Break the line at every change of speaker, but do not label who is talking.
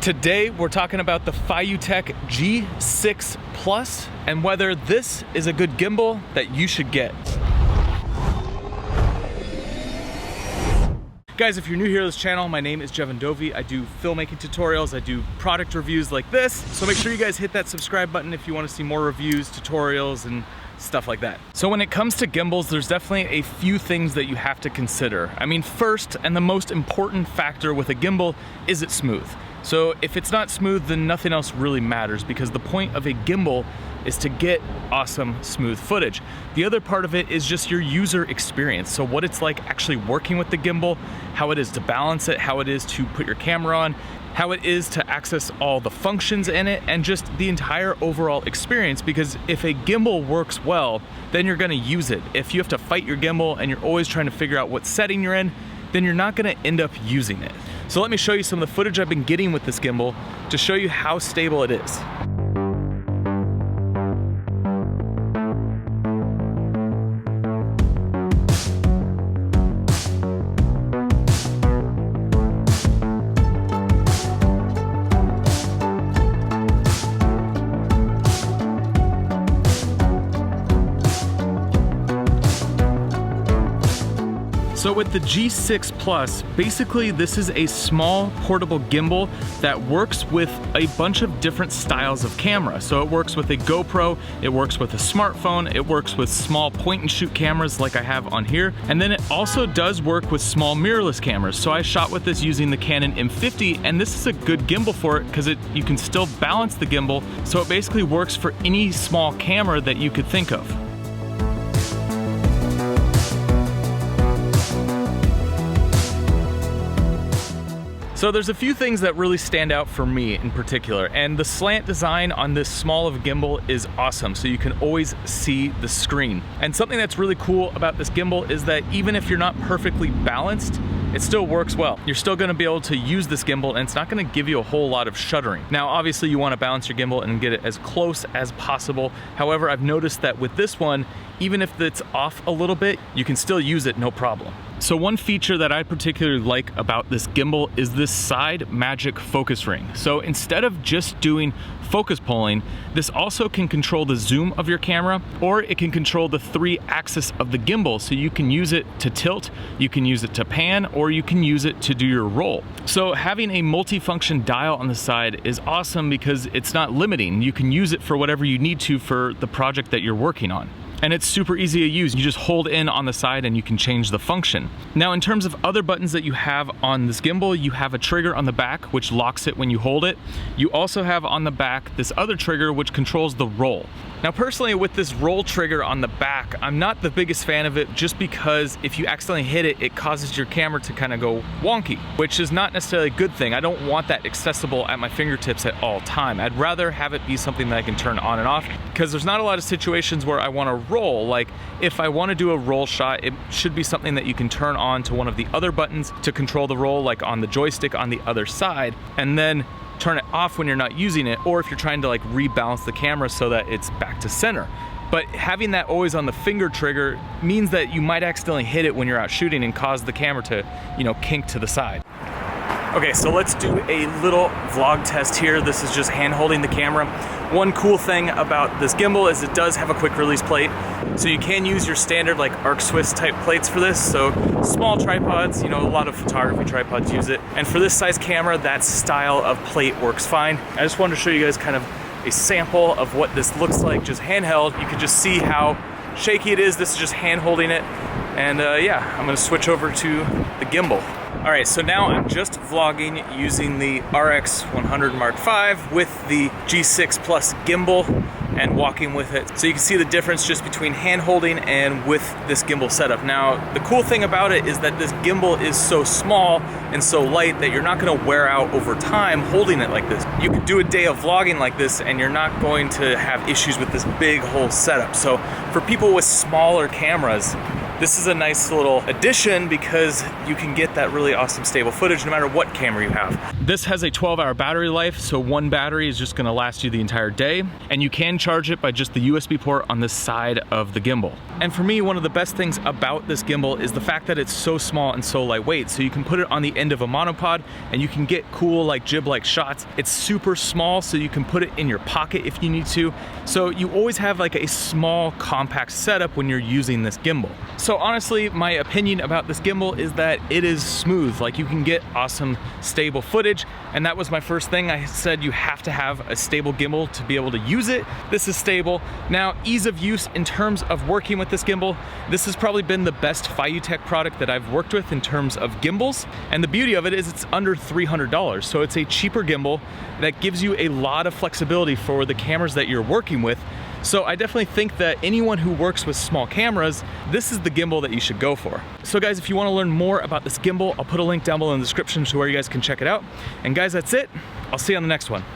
Today, we're talking about the FieyuTech G6 Plus and whether this is a good gimbal that you should get. Guys, if you're new here to this channel, my name is Jevin Dovey. I do filmmaking tutorials, I do product reviews like this. So make sure you guys hit that subscribe button if you want to see more reviews, tutorials, and stuff like that. So when it comes to gimbals, there's definitely a few things that you have to consider. I mean, first and the most important factor with a gimbal is it's smooth. So if it's not smooth, then nothing else really matters, because the point of a gimbal is to get awesome smooth footage. The other part of it is just your user experience. So what it's like actually working with the gimbal, how it is to balance it, how it is to put your camera on, how it is to access all the functions in it, and just the entire overall experience. Because if a gimbal works well, then you're gonna use it. If you have to fight your gimbal and you're always trying to figure out what setting you're in, then you're not gonna end up using it. So let me show you some of the footage I've been getting with this gimbal to show you how stable it is. So with the G6 Plus, basically this is a small portable gimbal that works with a bunch of different styles of camera. So it works with a GoPro, it works with a smartphone, it works with small point and shoot cameras like I have on here, and then it also does work with small mirrorless cameras. So I shot with this using the Canon M50, and this is a good gimbal for it because you can still balance the gimbal, so it basically works for any small camera that you could think of. So there's a few things that really stand out for me in particular, and the slant design on this small of a gimbal is awesome, so you can always see the screen. And something that's really cool about this gimbal is that even if you're not perfectly balanced, it still works well. You're still gonna be able to use this gimbal, and it's not gonna give you a whole lot of shuddering. Now, obviously you wanna balance your gimbal and get it as close as possible. However, I've noticed that with this one, even if it's off a little bit, you can still use it no problem. So one feature that I particularly like about this gimbal is this side magic focus ring. So instead of just doing focus pulling, this also can control the zoom of your camera, or it can control the 3 axis of the gimbal. So you can use it to tilt, you can use it to pan, or you can use it to do your roll. So having a multi-function dial on the side is awesome because it's not limiting. You can use it for whatever you need to for the project that you're working on. And it's super easy to use. You just hold in on the side and you can change the function. Now, in terms of other buttons that you have on this gimbal, you have a trigger on the back which locks it when you hold it. You also have on the back this other trigger which controls the roll. Now personally, with this roll trigger on the back, I'm not the biggest fan of it, just because if you accidentally hit it, it causes your camera to kind of go wonky, which is not necessarily a good thing. I don't want that accessible at my fingertips at all time. I'd rather have it be something that I can turn on and off, because there's not a lot of situations where I want to roll. Like if I want to do a roll shot, it should be something that you can turn on to one of the other buttons to control the roll, like on the joystick on the other side, and then turn it off when you're not using it, or if you're trying to like rebalance the camera so that it's back to center. But having that always on the finger trigger means that you might accidentally hit it when you're out shooting and cause the camera to, you know, kink to the side. Okay, so let's do a little vlog test here. This is just hand holding the camera. One cool thing about this gimbal is it does have a quick release plate. So you can use your standard like ARC Swiss type plates for this. So small tripods, you know, a lot of photography tripods use it. And for this size camera, that style of plate works fine. I just wanted to show you guys kind of a sample of what this looks like just handheld. You can just see how shaky it is. This is just hand holding it. And yeah, I'm gonna switch over to the gimbal. All right, so now I'm just vlogging using the RX100 Mark V with the G6 Plus gimbal and walking with it. So you can see the difference just between hand holding and with this gimbal setup. Now, the cool thing about it is that this gimbal is so small and so light that you're not gonna wear out over time holding it like this. You could do a day of vlogging like this and you're not going to have issues with this big whole setup. So for people with smaller cameras, this is a nice little addition because you can get that really awesome stable footage no matter what camera you have. This has a 12-hour battery life, so one battery is just gonna last you the entire day, and you can charge it by just the USB port on this side of the gimbal. And for me, one of the best things about this gimbal is the fact that it's so small and so lightweight, so you can put it on the end of a monopod and you can get cool like jib-like shots. It's super small, so you can put it in your pocket if you need to. So you always have like a small compact setup when you're using this gimbal. So honestly, my opinion about this gimbal is that it is smooth. Like, you can get awesome stable footage, and that was my first thing. I said you have to have a stable gimbal to be able to use it. This is stable. Now, ease of use in terms of working with this gimbal, this has probably been the best FieyuTech product that I've worked with in terms of gimbals. And the beauty of it is it's under $300. So it's a cheaper gimbal that gives you a lot of flexibility for the cameras that you're working with. So I definitely think that anyone who works with small cameras, this is the gimbal that you should go for. So guys, if you want to learn more about this gimbal, I'll put a link down below in the description to where you guys can check it out. And guys, that's it. I'll see you on the next one.